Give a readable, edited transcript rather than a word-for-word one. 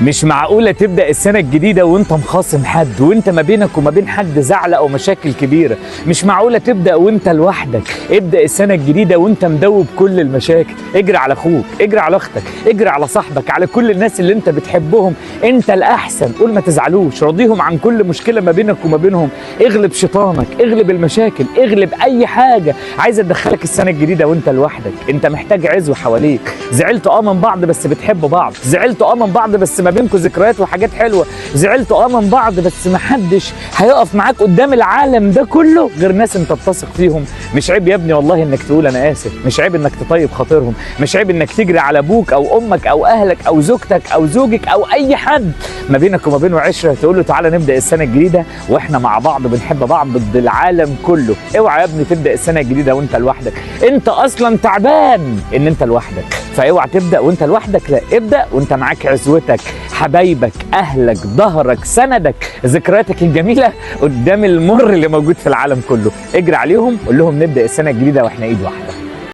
مش معقولة تبدأ السنة الجديدة وانت مخاصم حد، وانت ما بينك وما بين حد زعل او مشاكل كبيرة. مش معقولة تبدأ وانت لوحدك. ابدأ السنة الجديدة وانت مدوب كل المشاكل. اجري على اخوك، اجري على اختك، اجري على صاحبك، على كل الناس اللي انت بتحبهم. انت الاحسن، قول ما تزعلوش، راضيهم عن كل مشكلة ما بينك وما بينهم. اغلب شيطانك، اغلب المشاكل، اغلب اي حاجة عايزة تدخلك السنة الجديدة وانت لوحدك. انت محتاج عزوة حواليك. زعلتوا من بعض بس بتحبوا بعض، زعلتوا من بعض بس ما بينكم ذكريات وحاجات حلوه، زعلتوا من بعض بس ما حدش هيقف معاك قدام العالم ده كله غير ناس انت بتثق فيهم. مش عيب يا ابني والله انك تقول انا اسف، مش عيب انك تطيب خاطرهم، مش عيب انك تجري على ابوك او امك او اهلك او زوجتك او زوجك او اي حد ما بينك وما بينه عشره، تقول له تعالى نبدا السنه الجديده واحنا مع بعض بنحب بعض ضد العالم كله. اوعى يا ابني تبدا السنه الجديده وانت لوحدك، انت اصلا تعبان ان انت لوحدك، فاوعى تبدا وانت لوحدك، لا ابدا وانت معاك عزوتك، حبايبك، اهلك، ظهرك، سندك، ذكرياتك الجميله قدام المر اللي موجود في العالم كله. اجري عليهم، قول لهم نبدا السنه الجديده واحنا ايد واحده.